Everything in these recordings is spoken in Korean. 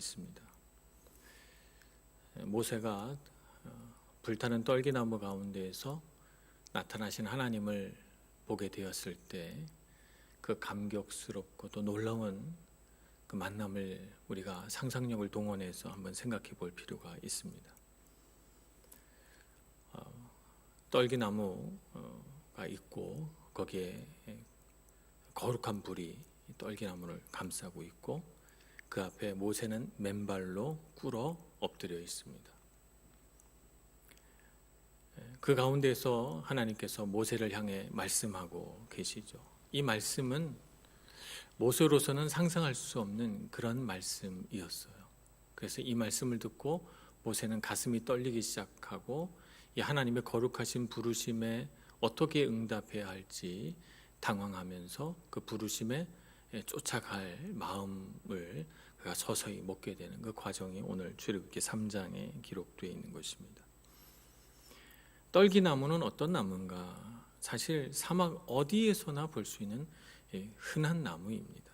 있습니다. 모세가 불타는 떨기나무 가운데에서 나타나신 하나님을 보게 되었을 때 그 감격스럽고 또 놀라운 그 만남을 우리가 상상력을 동원해서 한번 생각해 볼 필요가 있습니다. 떨기나무가 있고 거기에 거룩한 불이 떨기나무를 감싸고 있고 그 앞에 모세는 맨발로 꿇어 엎드려 있습니다. 그 가운데서 하나님께서 모세를 향해 말씀하고 계시죠. 이 말씀은 모세로서는 상상할 수 없는 그런 말씀이었어요. 그래서 이 말씀을 듣고 모세는 가슴이 떨리기 시작하고 이 하나님의 거룩하신 부르심에 어떻게 응답해야 할지 당황하면서 그 부르심에 쫓아갈 마음을 그가 서서히 먹게 되는 그 과정이 오늘 출애굽기 3장에 기록되어 있는 것입니다. 떨기나무는 어떤 나무인가? 사실 사막 어디에서나 볼 수 있는 흔한 나무입니다.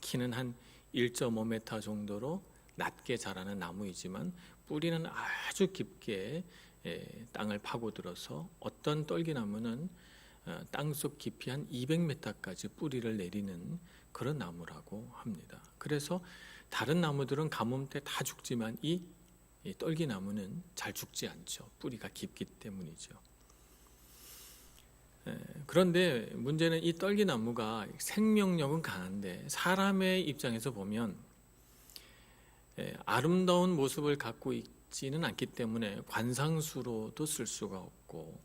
키는 한 1.5m 정도로 낮게 자라는 나무이지만 뿌리는 아주 깊게 땅을 파고들어서 어떤 떨기나무는 땅속 깊이 한 200m까지 뿌리를 내리는 그런 나무라고 합니다. 그래서 다른 나무들은 가뭄 때 다 죽지만 이 떨기나무는 잘 죽지 않죠. 뿌리가 깊기 때문이죠. 그런데 문제는 이 떨기나무가 생명력은 강한데 사람의 입장에서 보면 아름다운 모습을 갖고 있지는 않기 때문에 관상수로도 쓸 수가 없고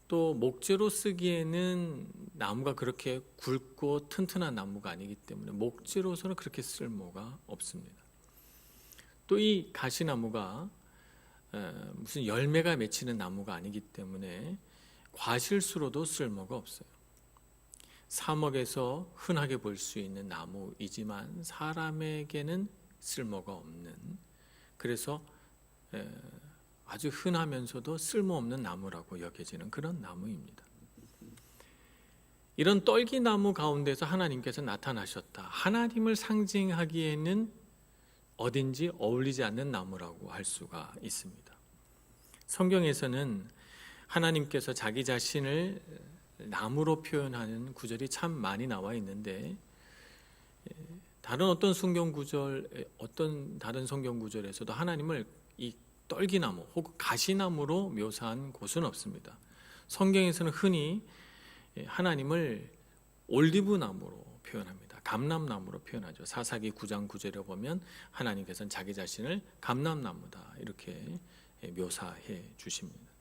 또 목재로 쓰기에는 나무가 그렇게 굵고 튼튼한 나무가 아니기 때문에 목재로서는 그렇게 쓸모가 없습니다. 또 이 가시나무가 무슨 열매가 맺히는 나무가 아니기 때문에 과실수로도 쓸모가 없어요. 사막에서 흔하게 볼 수 있는 나무이지만 사람에게는 쓸모가 없는, 그래서 아주 흔하면서도 쓸모없는 나무라고 여겨지는 그런 나무입니다. 이런 떨기나무 가운데서 하나님께서 나타나셨다. 하나님을 상징하기에는 어딘지 어울리지 않는 나무라고 할 수가 있습니다. 성경에서는 하나님께서 자기 자신을 나무로 표현하는 구절이 참 많이 나와 있는데 다른 어떤 성경 구절에서도 하나님을 이 떨기나무 혹은 가시나무로 묘사한 곳은 없습니다. 성경에서는 흔히 하나님을 올리브나무로 표현합니다. 감람나무로 표현하죠. 사사기 9장 9절에 보면 하나님께서는 자기 자신을 감람나무다 이렇게 묘사해 주십니다.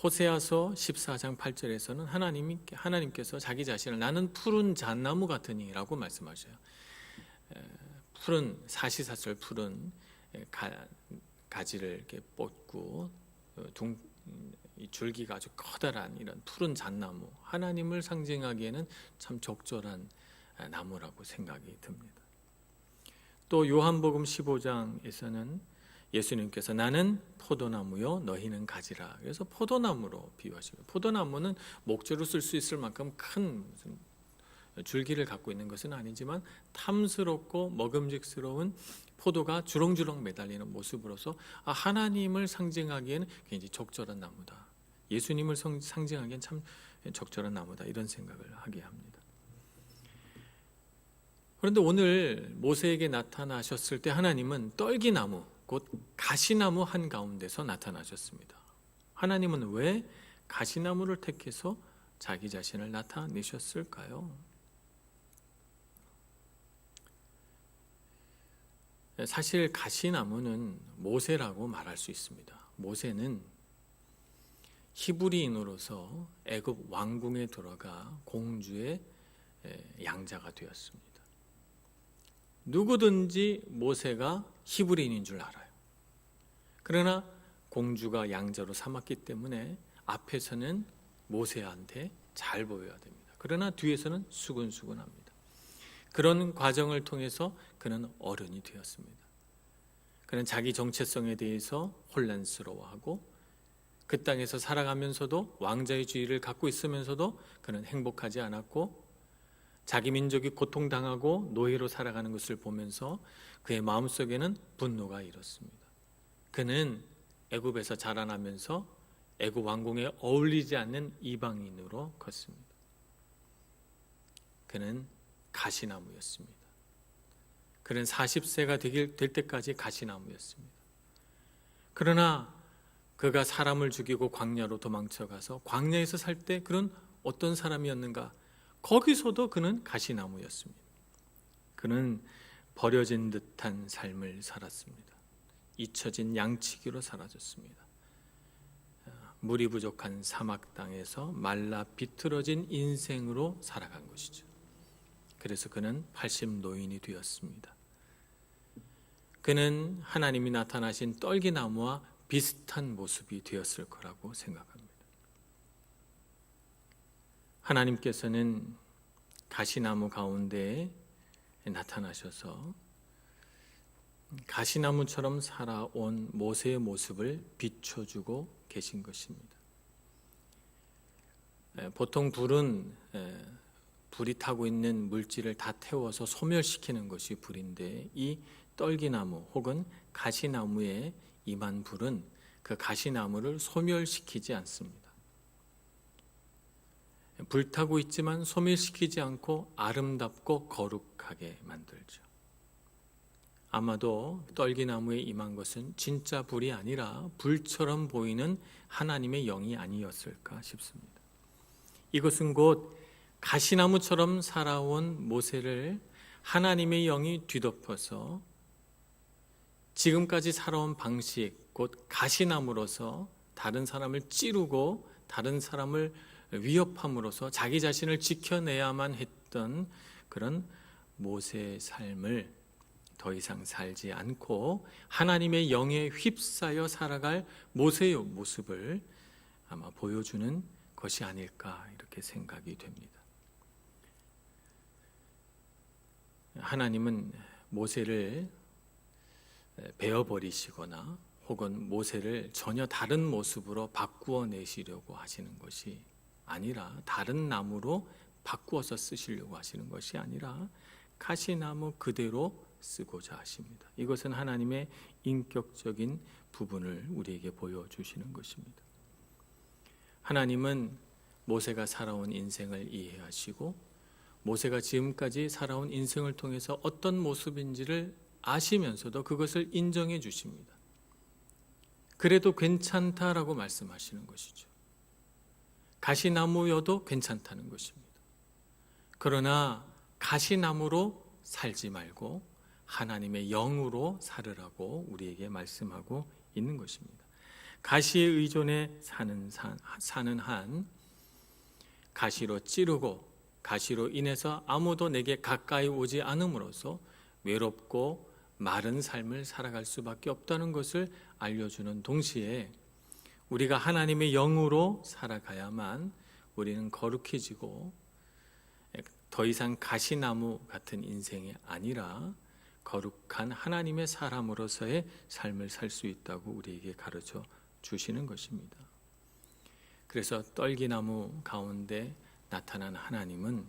호세아서 14장 8절에서는 하나님께서 자기 자신을 나는 푸른 잣나무 같으니라고 말씀하셔요. 푸른 사시사철 푸른 가지를 이렇게 뻗고 이 줄기가 아주 커다란 이런 푸른 잣나무, 하나님을 상징하기에는 참 적절한 나무라고 생각이 듭니다. 또 요한복음 15장에서는 예수님께서 나는 포도나무요 너희는 가지라. 그래서 포도나무로 비유하십니다. 포도나무는 목재로 쓸 수 있을 만큼 큰 무슨 줄기를 갖고 있는 것은 아니지만 탐스럽고 먹음직스러운 포도가 주렁주렁 매달리는 모습으로서 하나님을 상징하기에는 굉장히 적절한 나무다. 예수님을 상징하기엔 참 적절한 나무다. 이런 생각을 하게 합니다. 그런데 오늘 모세에게 나타나셨을 때 하나님은 떨기나무 곧 가시나무 한가운데서 나타나셨습니다. 하나님은 왜 가시나무를 택해서 자기 자신을 나타내셨을까요? 사실 가시나무는 모세라고 말할 수 있습니다. 모세는 히브리인으로서 애굽 왕궁에 들어가 공주의 양자가 되었습니다. 누구든지 모세가 히브리인인 줄 알아요. 그러나 공주가 양자로 삼았기 때문에 앞에서는 모세한테 잘 보여야 됩니다. 그러나 뒤에서는 수근수근합니다. 그런 과정을 통해서 그는 어른이 되었습니다. 그는 자기 정체성에 대해서 혼란스러워하고 그 땅에서 살아가면서도 왕자의 지위를 갖고 있으면서도 그는 행복하지 않았고 자기 민족이 고통당하고 노예로 살아가는 것을 보면서 그의 마음속에는 분노가 일었습니다. 그는 애굽에서 자라나면서 애굽 왕궁에 어울리지 않는 이방인으로 컸습니다. 그는 가시나무였습니다. 그는 40세가 될 때까지 가시나무였습니다. 그러나 그가 사람을 죽이고 광야로 도망쳐가서 광야에서 살 때 그는 어떤 사람이었는가? 거기서도 그는 가시나무였습니다. 그는 버려진 듯한 삶을 살았습니다. 잊혀진 양치기로 사라졌습니다. 물이 부족한 사막 땅에서 말라 비틀어진 인생으로 살아간 것이죠. 그래서 그는 80노인이 되었습니다. 그는 하나님이 나타나신 떨기나무와 비슷한 모습이 되었을 거라고 생각합니다. 하나님께서는 가시나무 가운데 나타나셔서 가시나무처럼 살아온 모세의 모습을 비춰주고 계신 것입니다. 보통 불은 불이 타고 있는 물질을 다 태워서 소멸시키는 것이 불인데, 이 떨기나무 혹은 가시나무에 임한 불은 그 가시나무를 소멸시키지 않습니다. 불타고 있지만 소멸시키지 않고 아름답고 거룩하게 만들죠. 아마도 떨기나무에 임한 것은 진짜 불이 아니라 불처럼 보이는 하나님의 영이 아니었을까 싶습니다. 이것은 곧 가시나무처럼 살아온 모세를 하나님의 영이 뒤덮어서 지금까지 살아온 방식, 곧 가시나무로서 다른 사람을 찌르고 다른 사람을 위협함으로써 자기 자신을 지켜내야만 했던 그런 모세의 삶을 더 이상 살지 않고 하나님의 영에 휩싸여 살아갈 모세의 모습을 아마 보여주는 것이 아닐까 이렇게 생각이 됩니다. 하나님은 모세를 베어버리시거나 혹은 모세를 전혀 다른 모습으로 바꾸어 내시려고 하시는 것이 아니라, 다른 나무로 바꾸어서 쓰시려고 하시는 것이 아니라 가시나무 그대로 쓰고자 하십니다. 이것은 하나님의 인격적인 부분을 우리에게 보여주시는 것입니다. 하나님은 모세가 살아온 인생을 이해하시고 모세가 지금까지 살아온 인생을 통해서 어떤 모습인지를 아시면서도 그것을 인정해 주십니다. 그래도 괜찮다라고 말씀하시는 것이죠. 가시나무여도 괜찮다는 것입니다. 그러나 가시나무로 살지 말고 하나님의 영으로 살으라고 우리에게 말씀하고 있는 것입니다. 가시에 의존해 사는 한 가시로 찌르고 가시로 인해서 아무도 내게 가까이 오지 않음으로써 외롭고 마른 삶을 살아갈 수밖에 없다는 것을 알려주는 동시에 우리가 하나님의 영으로 살아가야만 우리는 거룩해지고 더 이상 가시나무 같은 인생이 아니라 거룩한 하나님의 사람으로서의 삶을 살 수 있다고 우리에게 가르쳐 주시는 것입니다. 그래서 떨기나무 가운데 나타난 하나님은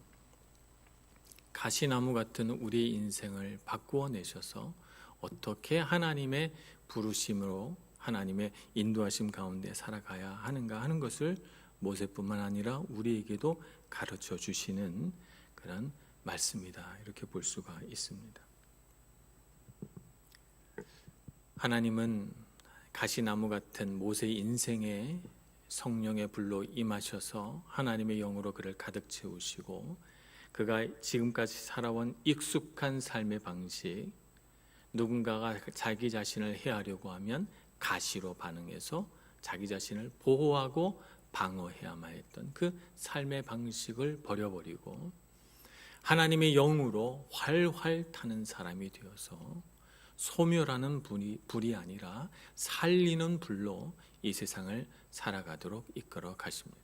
가시나무 같은 우리의 인생을 바꾸어 내셔서 어떻게 하나님의 부르심으로 하나님의 인도하심 가운데 살아가야 하는가 하는 것을 모세뿐만 아니라 우리에게도 가르쳐 주시는 그런 말씀이다, 이렇게 볼 수가 있습니다. 하나님은 가시나무 같은 모세의 인생에 성령의 불로 임하셔서 하나님의 영으로 그를 가득 채우시고 그가 지금까지 살아온 익숙한 삶의 방식, 누군가가 자기 자신을 해하려고 하면 가시로 반응해서 자기 자신을 보호하고 방어해야만 했던 그 삶의 방식을 버려버리고 하나님의 영으로 활활 타는 사람이 되어서 소멸하는 불이 아니라 살리는 불로 이 세상을 살아가도록 이끌어 가십니다.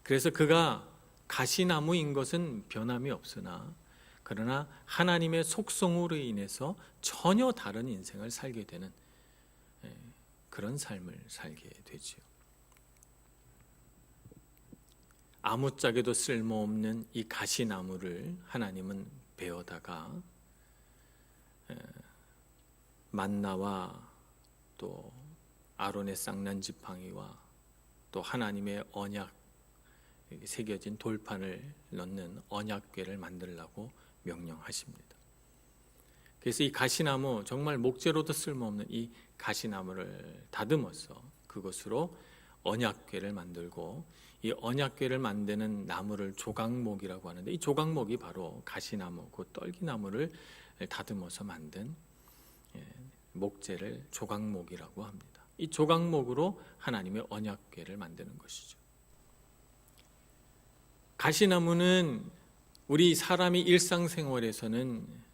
그래서 그가 가시나무인 것은 변함이 없으나 그러나 하나님의 속성으로 인해서 전혀 다른 인생을 살게 되는 그런 삶을 살게 되지요. 아무짝에도 쓸모없는 이 가시나무를 하나님은 베어다가 만나와 또 아론의 쌍난 지팡이와 또 하나님의 언약 새겨진 돌판을 넣는 언약궤를 만들라고 명령하십니다. 그래서 이 가시나무, 정말 목재로도 쓸모없는 이 가시나무를 다듬어서 그것으로 언약궤를 만들고, 이 언약궤를 만드는 나무를 조각목이라고 하는데, 이 조각목이 바로 가시나무, 그 떨기나무를 다듬어서 만든 목재를 조각목이라고 합니다. 이 조각목으로 하나님의 언약궤를 만드는 것이죠. 가시나무는 우리 사람이 일상생활에서는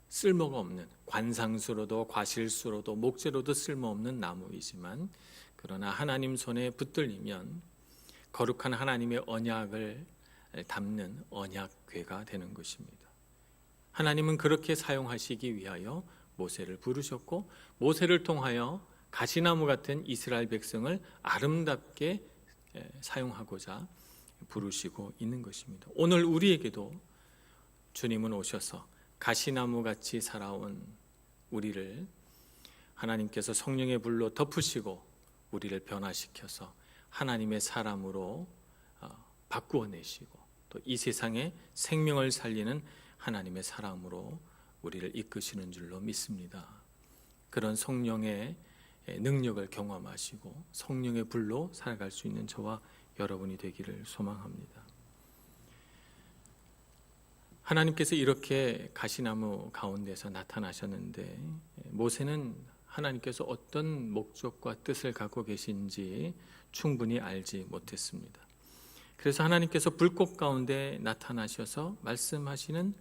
쓸모가 없는, 관상수로도 과실수로도 목재로도 쓸모없는 나무이지만, 그러나 하나님 손에 붙들리면 거룩한 하나님의 언약을 담는 언약궤가 되는 것입니다. 하나님은 그렇게 사용하시기 위하여 모세를 부르셨고, 모세를 통하여 가시나무 같은 이스라엘 백성을 아름답게 사용하고자 부르시고 있는 것입니다. 오늘 우리에게도 주님은 오셔서 가시나무 같이 살아온 우리를 하나님께서 성령의 불로 덮으시고 우리를 변화시켜서 하나님의 사람으로 바꾸어 내시고, 또 이 세상에 생명을 살리는 하나님의 사람으로 우리를 이끄시는 줄로 믿습니다. 그런 성령의 능력을 경험하시고 성령의 불로 살아갈 수 있는 저와 여러분이 되기를 소망합니다. 하나님께서 이렇게 가시나무 가운데서 나타나셨는데, 모세는 하나님께서 어떤 목적과 뜻을 갖고 계신지 충분히 알지 못했습니다. 그래서 하나님께서 불꽃 가운데 나타나셔서 말씀하시는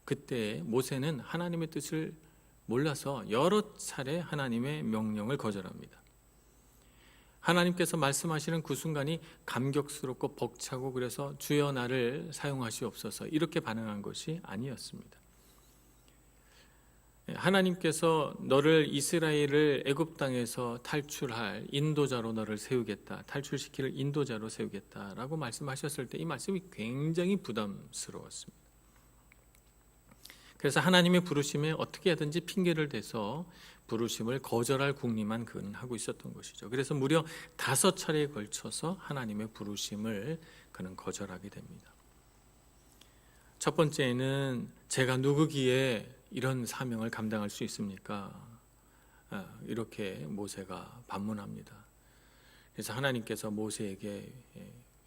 그때 모세는 하나님의 뜻을 몰라서 여러 차례 하나님의 명령을 거절합니다. 하나님께서 말씀하시는 그 순간이 감격스럽고 벅차고, 그래서 주여 나를 사용하시옵소서 이렇게 반응한 것이 아니었습니다. 하나님께서 너를 이스라엘을 애굽 땅에서 탈출할 인도자로 너를 세우겠다, 탈출시킬 인도자로 세우겠다라고 말씀하셨을 때 이 말씀이 굉장히 부담스러웠습니다. 그래서 하나님의 부르심에 어떻게 하든지 핑계를 대서 부르심을 거절할 궁리만 그는 하고 있었던 것이죠. 그래서 무려 5차례에 걸쳐서 하나님의 부르심을 그는 거절하게 됩니다. 첫 번째는 제가 누구기에 이런 사명을 감당할 수 있습니까? 이렇게 모세가 반문합니다. 그래서 하나님께서 모세에게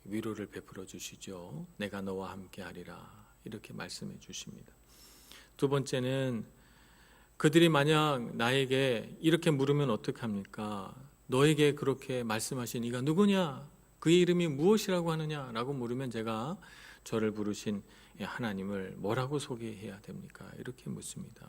위로를 베풀어 주시죠. 내가 너와 함께 하리라 이렇게 말씀해 주십니다. 두 번째는 그들이 만약 나에게 이렇게 물으면 어떡합니까? 너에게 그렇게 말씀하신 이가 누구냐? 그의 이름이 무엇이라고 하느냐라고 물으면 제가 저를 부르신 하나님을 뭐라고 소개해야 됩니까? 이렇게 묻습니다.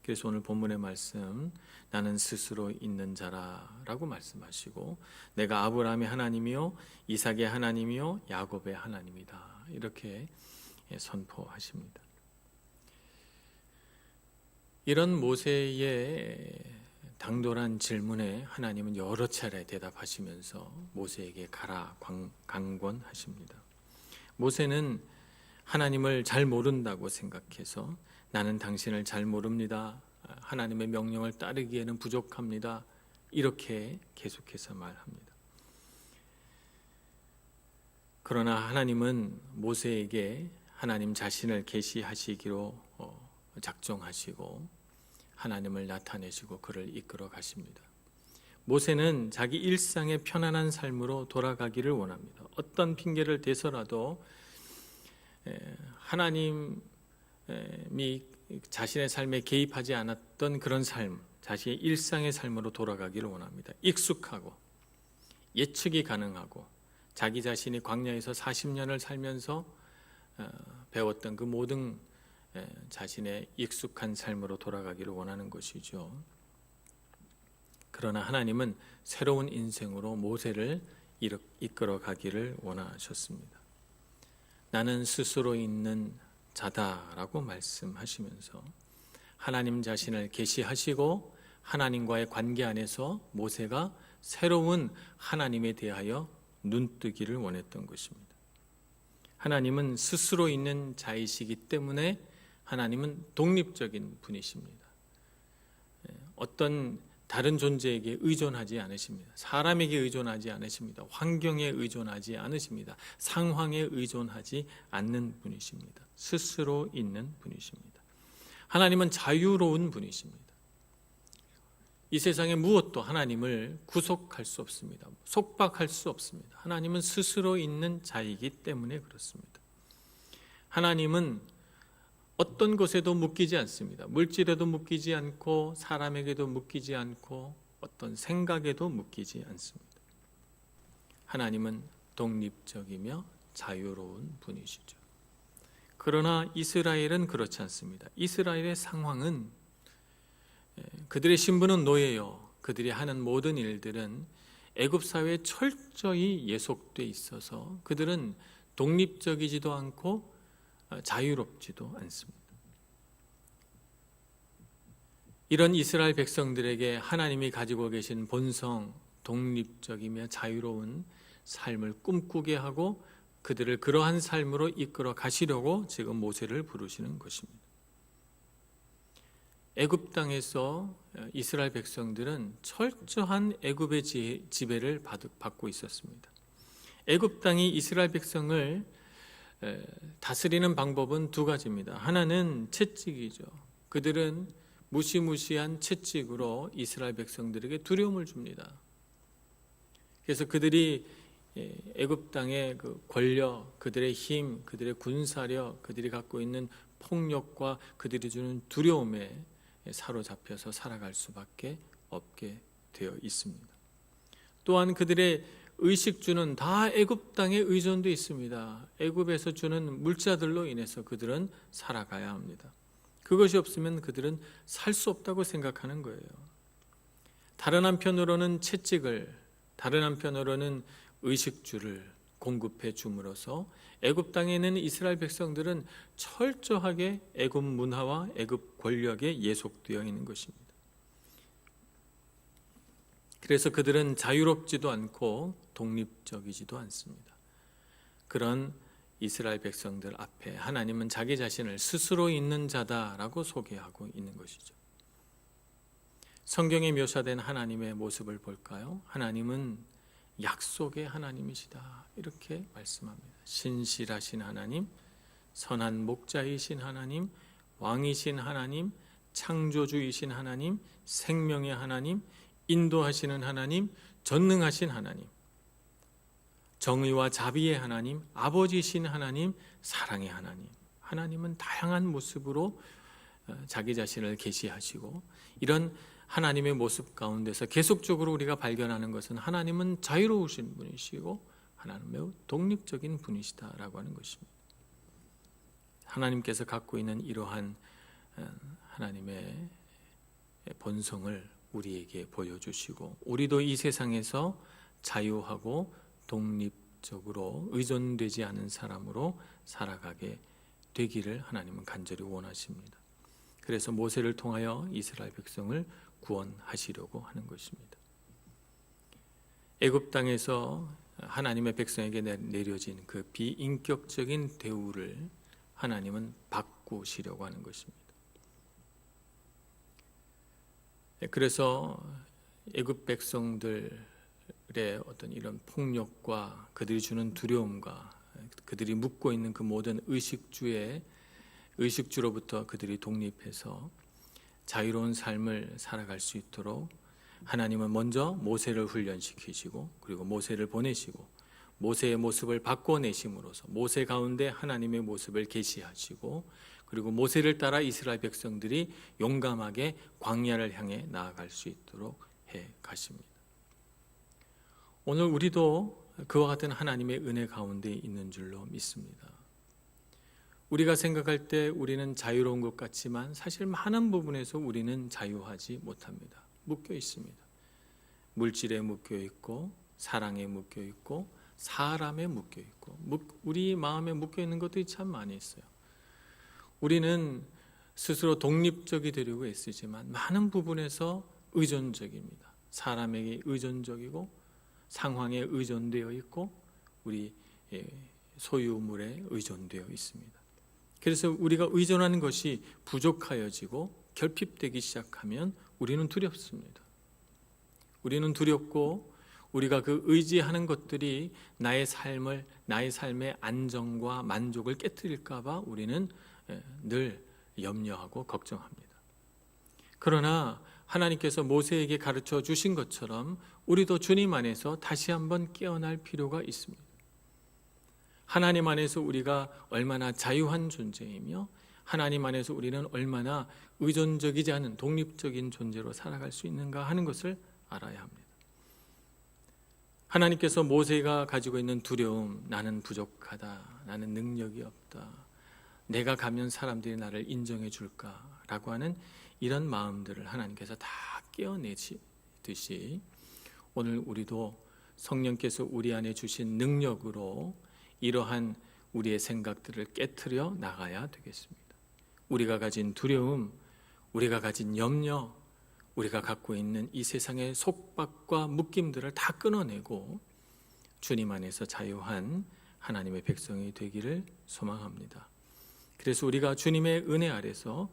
그래서 오늘 본문의 말씀, 나는 스스로 있는 자라라고 말씀하시고, 내가 아브라함의 하나님이요 이삭의 하나님이요 야곱의 하나님이다 이렇게 선포하십니다. 이런 모세의 당돌한 질문에 하나님은 여러 차례 대답하시면서 모세에게 가라 강권하십니다. 모세는 하나님을 잘 모른다고 생각해서 나는 당신을 잘 모릅니다. 하나님의 명령을 따르기에는 부족합니다. 이렇게 계속해서 말합니다. 그러나 하나님은 모세에게 하나님 자신을 계시하시기로 작정하시고 하나님을 나타내시고 그를 이끌어 가십니다. 모세는 자기 일상의 편안한 삶으로 돌아가기를 원합니다. 어떤 핑계를 대서라도 하나님이 자신의 삶에 개입하지 않았던 그런 삶, 자신의 일상의 삶으로 돌아가기를 원합니다. 익숙하고 예측이 가능하고 자기 자신이 광야에서 40년을 살면서 배웠던 그 모든 자신의 익숙한 삶으로 돌아가기를 원하는 것이죠. 그러나 하나님은 새로운 인생으로 모세를 이끌어 가기를 원하셨습니다. 나는 스스로 있는 자다라고 말씀하시면서 하나님 자신을 계시하시고 하나님과의 관계 안에서 모세가 새로운 하나님에 대하여 눈뜨기를 원했던 것입니다. 하나님은 스스로 있는 자이시기 때문에 하나님은 독립적인 분이십니다. 어떤 다른 존재에게 의존하지 않으십니다. 사람에게 의존하지 않으십니다. 환경에 의존하지 않으십니다. 상황에 의존하지 않는 분이십니다. 스스로 있는 분이십니다. 하나님은 자유로운 분이십니다. 이 세상의 무엇도 하나님을 구속할 수 없습니다. 속박할 수 없습니다. 하나님은 스스로 있는 자이기 때문에 그렇습니다. 하나님은 어떤 것에도 묶이지 않습니다. 물질에도 묶이지 않고 사람에게도 묶이지 않고 어떤 생각에도 묶이지 않습니다. 하나님은 독립적이며 자유로운 분이시죠. 그러나 이스라엘은 그렇지 않습니다. 이스라엘의 상황은 그들의 신분은 노예요. 그들이 하는 모든 일들은 애굽 사회에 철저히 예속돼 있어서 그들은 독립적이지도 않고 자유롭지도 않습니다. 이런 이스라엘 백성들에게 하나님이 가지고 계신 본성, 독립적이며 자유로운 삶을 꿈꾸게 하고 그들을 그러한 삶으로 이끌어 가시려고 지금 모세를 부르시는 것입니다. 애굽 땅에서 이스라엘 백성들은 철저한 애굽의 지배를 받고 있었습니다. 애굽 땅이 이스라엘 백성을 다스리는 방법은 두 가지입니다. 하나는 채찍이죠. 그들은 무시무시한 채찍으로 이스라엘 백성들에게 두려움을 줍니다. 그래서 그들이 애굽 땅의 그 권력, 그들의 힘, 그들의 군사력, 그들이 갖고 있는 폭력과 그들이 주는 두려움에 사로잡혀서 살아갈 수밖에 없게 되어 있습니다. 또한 그들의 의식주는 다 애굽 땅에 의존되어 있습니다. 애굽에서 주는 물자들로 인해서 그들은 살아가야 합니다. 그것이 없으면 그들은 살 수 없다고 생각하는 거예요. 다른 한편으로는 채찍을, 다른 한편으로는 의식주를 공급해 줌으로써 애굽 땅에 있는 이스라엘 백성들은 철저하게 애굽 문화와 애굽 권력에 예속되어 있는 것입니다. 그래서 그들은 자유롭지도 않고 독립적이지도 않습니다. 그런 이스라엘 백성들 앞에 하나님은 자기 자신을 스스로 있는 자다라고 소개하고 있는 것이죠. 성경에 묘사된 하나님의 모습을 볼까요? 하나님은 약속의 하나님이시다 이렇게 말씀합니다. 신실하신 하나님, 선한 목자이신 하나님, 왕이신 하나님, 창조주이신 하나님, 생명의 하나님, 인도하시는 하나님, 전능하신 하나님, 정의와 자비의 하나님, 아버지신 하나님, 사랑의 하나님. 하나님은 다양한 모습으로 자기 자신을 계시하시고 이런 하나님의 모습 가운데서 계속적으로 우리가 발견하는 것은 하나님은 자유로우신 분이시고 하나님은 매우 독립적인 분이시다라고 하는 것입니다. 하나님께서 갖고 있는 이러한 하나님의 본성을 우리에게 보여주시고 우리도 이 세상에서 자유하고 독립적으로 의존되지 않은 사람으로 살아가게 되기를 하나님은 간절히 원하십니다. 그래서 모세를 통하여 이스라엘 백성을 구원하시려고 하는 것입니다. 애굽 땅에서 하나님의 백성에게 내려진 그 비인격적인 대우를 하나님은 바꾸시려고 하는 것입니다. 그래서 애굽 백성들의 어떤 이런 폭력과 그들이 주는 두려움과 그들이 묻고 있는 그 모든 의식주로부터 그들이 독립해서 자유로운 삶을 살아갈 수 있도록 하나님은 먼저 모세를 훈련시키시고 그리고 모세를 보내시고 모세의 모습을 바꿔내심으로써 모세 가운데 하나님의 모습을 계시하시고 그리고 모세를 따라 이스라엘 백성들이 용감하게 광야를 향해 나아갈 수 있도록 해 가십니다. 오늘 우리도 그와 같은 하나님의 은혜 가운데 있는 줄로 믿습니다. 우리가 생각할 때 우리는 자유로운 것 같지만 사실 많은 부분에서 우리는 자유하지 못합니다. 묶여 있습니다. 물질에 묶여 있고 사랑에 묶여 있고 사람에 묶여 있고 우리 마음에 묶여 있는 것들이 참 많이 있어요. 우리는 스스로 독립적이 되려고 애쓰지만 많은 부분에서 의존적입니다. 사람에게 의존적이고 상황에 의존되어 있고 우리 소유물에 의존되어 있습니다. 그래서 우리가 의존하는 것이 부족하여지고 결핍되기 시작하면 우리는 두렵습니다. 우리는 두렵고 우리가 그 의지하는 것들이 나의 삶의 안정과 만족을 깨뜨릴까 봐 우리는 늘 염려하고 걱정합니다. 그러나 하나님께서 모세에게 가르쳐 주신 것처럼 우리도 주님 안에서 다시 한번 깨어날 필요가 있습니다. 하나님 안에서 우리가 얼마나 자유한 존재이며 하나님 안에서 우리는 얼마나 의존적이지 않은 독립적인 존재로 살아갈 수 있는가 하는 것을 알아야 합니다. 하나님께서 모세가 가지고 있는 두려움, 나는 부족하다, 나는 능력이 없다, 내가 가면 사람들이 나를 인정해 줄까라고 하는 이런 마음들을 하나님께서 다 깨어내듯이 오늘 우리도 성령께서 우리 안에 주신 능력으로 이러한 우리의 생각들을 깨트려 나가야 되겠습니다. 우리가 가진 두려움, 우리가 가진 염려, 우리가 갖고 있는 이 세상의 속박과 묶임들을 다 끊어내고 주님 안에서 자유한 하나님의 백성이 되기를 소망합니다. 그래서 우리가 주님의 은혜 아래서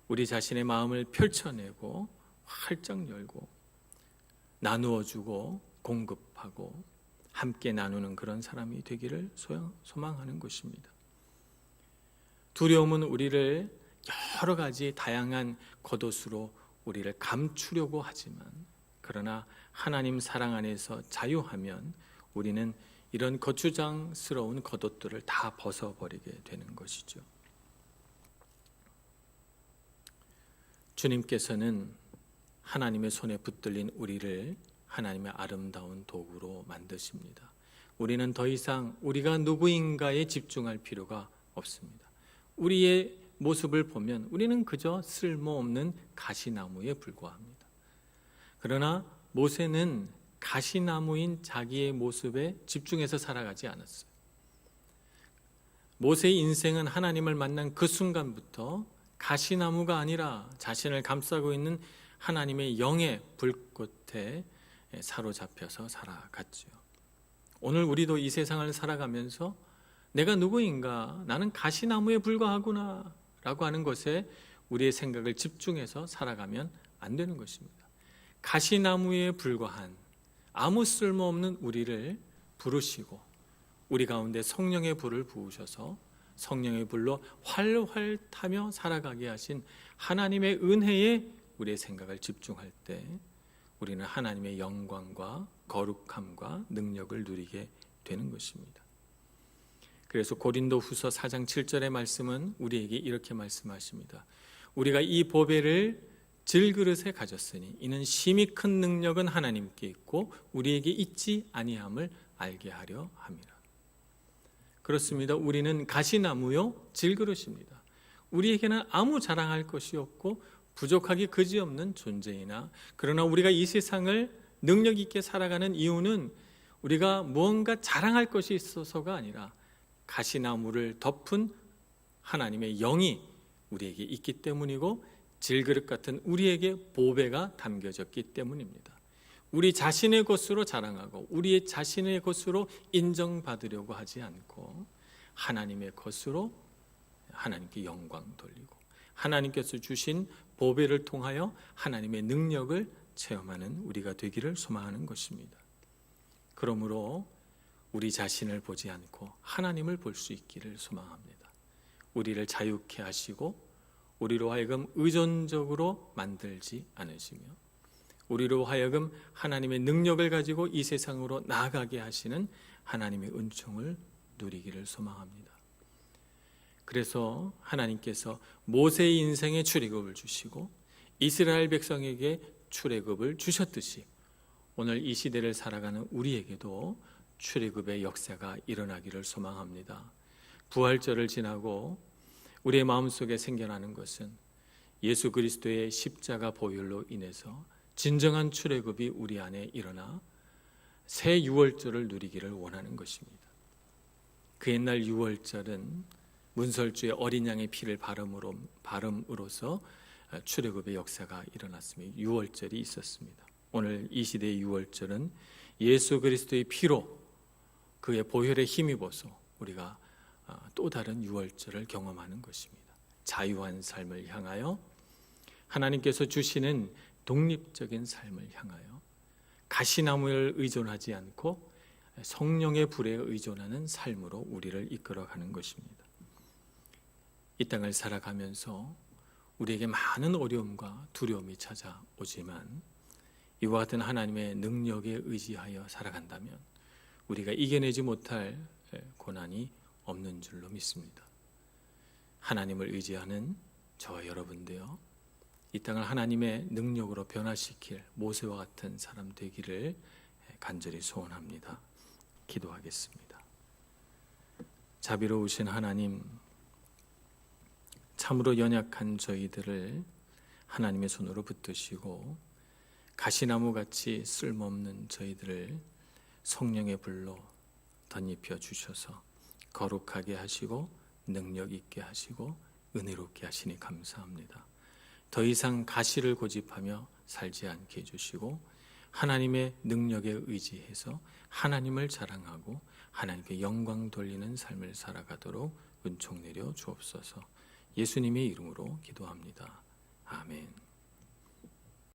우리 자신의 마음을 펼쳐내고 활짝 열고 나누어주고 공급하고 함께 나누는 그런 사람이 되기를 소망하는 것입니다. 두려움은 우리를 여러 가지 다양한 겉옷으로 우리를 감추려고 하지만 그러나 하나님 사랑 안에서 자유하면 우리는 이런 거추장스러운 겉옷들을 다 벗어버리게 되는 것이죠. 주님께서는 하나님의 손에 붙들린 우리를 하나님의 아름다운 도구로 만드십니다. 우리는 더 이상 우리가 누구인가에 집중할 필요가 없습니다. 우리의 모습을 보면 우리는 그저 쓸모없는 가시나무에 불과합니다. 그러나 모세는 가시나무인 자기의 모습에 집중해서 살아가지 않았어요. 모세의 인생은 하나님을 만난 그 순간부터 가시나무가 아니라 자신을 감싸고 있는 하나님의 영의 불꽃에 사로잡혀서 살아갔죠. 오늘 우리도 이 세상을 살아가면서 내가 누구인가? 나는 가시나무에 불과하구나 라고 하는 것에 우리의 생각을 집중해서 살아가면 안 되는 것입니다. 가시나무에 불과한 아무 쓸모없는 우리를 부르시고 우리 가운데 성령의 불을 부으셔서 성령의 불로 활활 타며 살아가게 하신 하나님의 은혜에 우리의 생각을 집중할 때 우리는 하나님의 영광과 거룩함과 능력을 누리게 되는 것입니다. 그래서 고린도후서 4장 7절의 말씀은 우리에게 이렇게 말씀하십니다. 우리가 이 보배를 질그릇에 가졌으니 이는 심히 큰 능력은 하나님께 있고 우리에게 있지 아니함을 알게 하려 함이라. 그렇습니다. 우리는 가시나무요 질그릇입니다. 우리에게는 아무 자랑할 것이 없고 부족하기 그지없는 존재이나 그러나 우리가 이 세상을 능력 있게 살아가는 이유는 우리가 무언가 자랑할 것이 있어서가 아니라 가시나무를 덮은 하나님의 영이 우리에게 있기 때문이고 질그릇 같은 우리에게 보배가 담겨졌기 때문입니다. 우리 자신의 것으로 자랑하고 우리의 자신의 것으로 인정받으려고 하지 않고 하나님의 것으로 하나님께 영광 돌리고 하나님께서 주신 보배를 통하여 하나님의 능력을 체험하는 우리가 되기를 소망하는 것입니다. 그러므로 우리 자신을 보지 않고 하나님을 볼 수 있기를 소망합니다. 우리를 자유케 하시고 우리로 하여금 의존적으로 만들지 않으시며 우리로 하여금 하나님의 능력을 가지고 이 세상으로 나아가게 하시는 하나님의 은총을 누리기를 소망합니다. 그래서 하나님께서 모세의 인생에 출애굽을 주시고 이스라엘 백성에게 출애굽을 주셨듯이 오늘 이 시대를 살아가는 우리에게도 출애굽의 역사가 일어나기를 소망합니다. 부활절을 지나고 우리의 마음속에 생겨나는 것은 예수 그리스도의 십자가 보혈로 인해서 진정한 출애굽이 우리 안에 일어나 새 유월절을 누리기를 원하는 것입니다. 그 옛날 유월절은 문설주의 어린 양의 피를 바름으로써 출애굽의 역사가 일어났습니다. 유월절이 있었습니다. 오늘 이 시대의 유월절은 예수 그리스도의 피로 그의 보혈에 힘입어서 우리가 또 다른 유월절을 경험하는 것입니다. 자유한 삶을 향하여 하나님께서 주시는 독립적인 삶을 향하여 가시나무를 의존하지 않고 성령의 불에 의존하는 삶으로 우리를 이끌어가는 것입니다. 이 땅을 살아가면서 우리에게 많은 어려움과 두려움이 찾아오지만 이와 같은 하나님의 능력에 의지하여 살아간다면 우리가 이겨내지 못할 고난이 없는 줄로 믿습니다. 하나님을 의지하는 저와 여러분도요, 이 땅을 하나님의 능력으로 변화시킬 모세와 같은 사람 되기를 간절히 소원합니다. 기도하겠습니다. 자비로우신 하나님, 참으로 연약한 저희들을 하나님의 손으로 붙드시고 가시나무같이 쓸모없는 저희들을 성령의 불로 덧입혀 주셔서 거룩하게 하시고 능력 있게 하시고 은혜롭게 하시니 감사합니다. 더 이상 가시를 고집하며 살지 않게 해주시고 하나님의 능력에 의지해서 하나님을 자랑하고 하나님께 영광 돌리는 삶을 살아가도록 은총 내려 주옵소서. 예수님의 이름으로 기도합니다. 아멘.